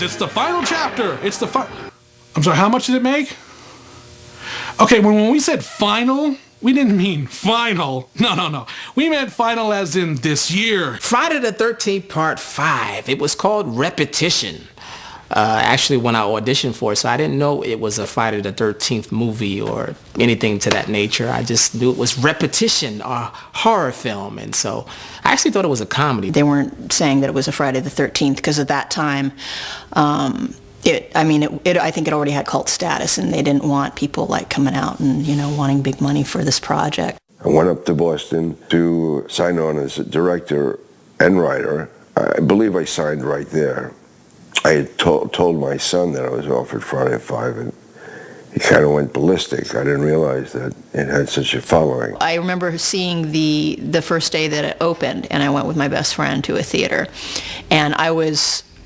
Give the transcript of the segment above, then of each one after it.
It's the final chapter. I'm sorry, how much did it make? Okay, when we said final, we didn't mean final. No. We meant final as in this year. Friday the 13th Part 5. It was called Repetition. Actually, when I auditioned for it, so I didn't know it was a Friday the 13th movie or anything to that nature. I just knew it was Repetition, a horror film. And so I actually thought it was a comedy. They weren't saying that it was a Friday the 13th because at that time, I think it already had cult status, and they didn't want people like coming out and, wanting big money for this project. I went up to Boston to sign on as a director and writer. I believe I signed right there. I had told my son that I was offered Friday at 5, and he kind of went ballistic. I didn't realize that it had such a following. I remember seeing the first day that it opened, and I went with my best friend to a theater, and I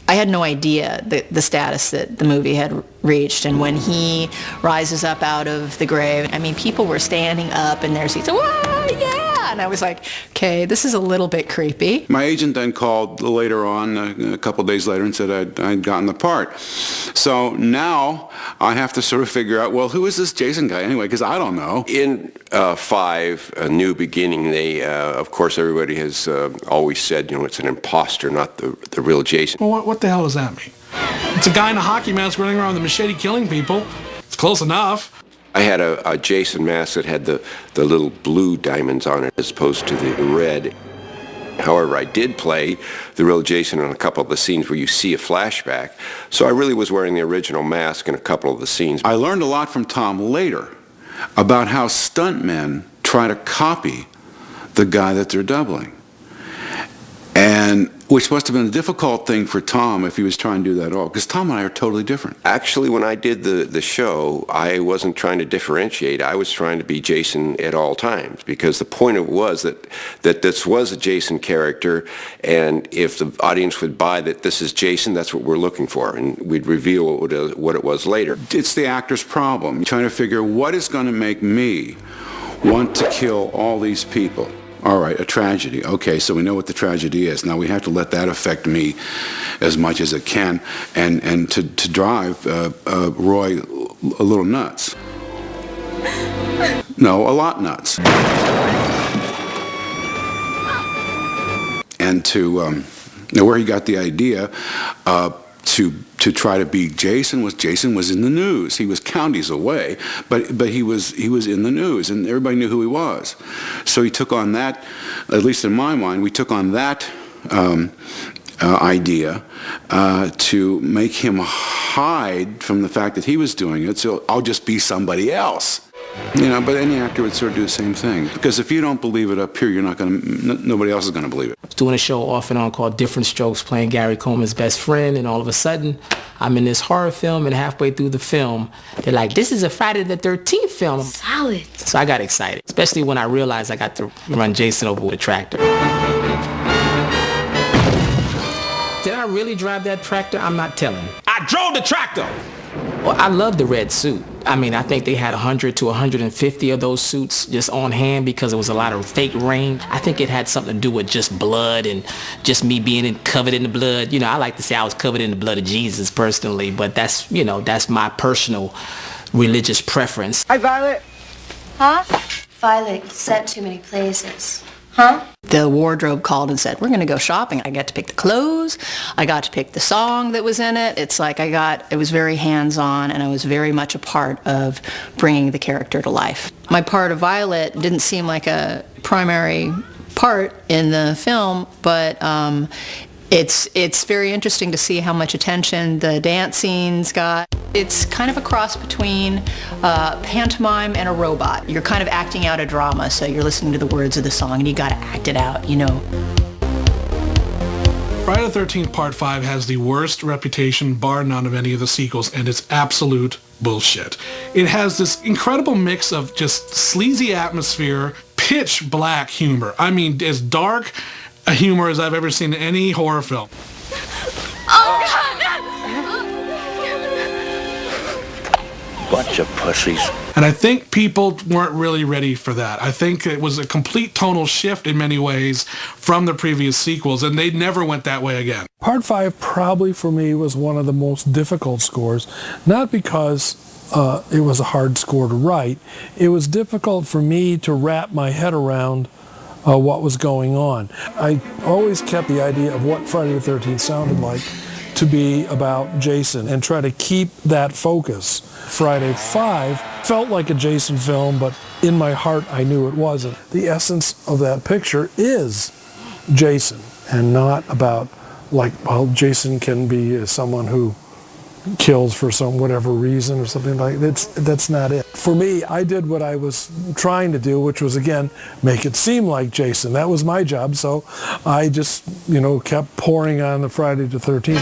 had no idea the status that the movie had reached. And when he rises up out of the grave, people were standing up in their seats. Whoa, yeah! And I was like, okay, this is a little bit creepy. My agent then called later on, a couple of days later, and said I'd gotten the part. So now I have to sort of figure out, well, who is this Jason guy anyway? Because I don't know. In 5, A New Beginning, they, of course, everybody has always said, it's an imposter, not the real Jason. Well, what the hell does that mean? It's a guy in a hockey mask running around with a machete killing people. It's close enough. I had a Jason mask that had the little blue diamonds on it as opposed to the red. However, I did play the real Jason in a couple of the scenes where you see a flashback. So I really was wearing the original mask in a couple of the scenes. I learned a lot from Tom later about how stuntmen try to copy the guy that they're doubling. And which must have been a difficult thing for Tom if he was trying to do that all, because Tom and I are totally different. Actually, when I did the show, I wasn't trying to differentiate. I was trying to be Jason at all times, because the point of it was that this was a Jason character, and if the audience would buy that this is Jason, that's what we're looking for, and we'd reveal what it was later. It's the actor's problem, trying to figure what is going to make me want to kill all these people. All right, a tragedy. Okay, so we know what the tragedy is. Now we have to let that affect me as much as it can, and to drive Roy a little nuts. No, a lot nuts. And to where he got the idea to try to be Jason was in the news. He was counties away, but he was in the news, and everybody knew who he was. So he took on that, at least in my mind, we took on that idea to make him hide from the fact that he was doing it. So I'll just be somebody else. But any actor would sort of do the same thing. Because if you don't believe it up here, nobody else is going to believe it. Doing a show off and on called Different Strokes, playing Gary Coleman's best friend, and all of a sudden, I'm in this horror film, and halfway through the film, they're like, this is a Friday the 13th film. Solid. So I got excited, especially when I realized I got to run Jason over with a tractor. Did I really drive that tractor? I'm not telling. I drove the tractor! Well, I love the red suit. I think they had 100 to 150 of those suits just on hand because there was a lot of fake rain. I think it had something to do with just blood and just me being covered in the blood. I like to say I was covered in the blood of Jesus personally, but that's my personal religious preference. Hi, Violet. Huh? Violet, you said too many places. Huh? The wardrobe called and said, we're going to go shopping. I got to pick the clothes. I got to pick the song that was in it. It's like it was very hands-on, and I was very much a part of bringing the character to life. My part of Violet didn't seem like a primary part in the film, but it's very interesting to see how much attention the dance scenes got. It's kind of a cross between pantomime and a robot. You're kind of acting out a drama, so you're listening to the words of the song and you got to act it out, Friday the 13th Part 5 has the worst reputation, bar none, of any of the sequels, and it's absolute bullshit. It has this incredible mix of just sleazy atmosphere, pitch black humor. As dark a humor as I've ever seen in any horror film. Oh, God! Bunch of pussies. And I think people weren't really ready for that. I think it was a complete tonal shift in many ways from the previous sequels, and they never went that way again. Part 5 probably for me was one of the most difficult scores, not because it was a hard score to write. It was difficult for me to wrap my head around what was going on. I always kept the idea of what Friday the 13th sounded like to be about Jason and try to keep that focus. Friday 5 felt like a Jason film, but in my heart I knew it wasn't. The essence of that picture is Jason and not about like, well, Jason can be someone who kills for some whatever reason or something like that. That's not it. For me, I did what I was trying to do, which was, again, make it seem like Jason. That was my job, so I just, kept pouring on the Friday the 13th.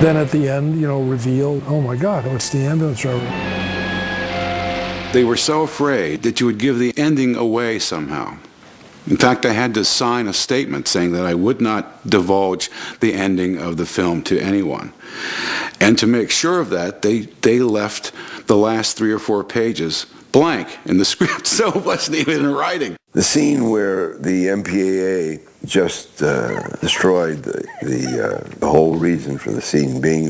Then at the end, revealed, oh my God, it's the ambulance driver. They were so afraid that you would give the ending away somehow. In fact, I had to sign a statement saying that I would not divulge the ending of the film to anyone. And to make sure of that, they left the last 3 or 4 pages blank in the script, so it wasn't even in writing. The scene where the MPAA just destroyed the whole reason for the scene being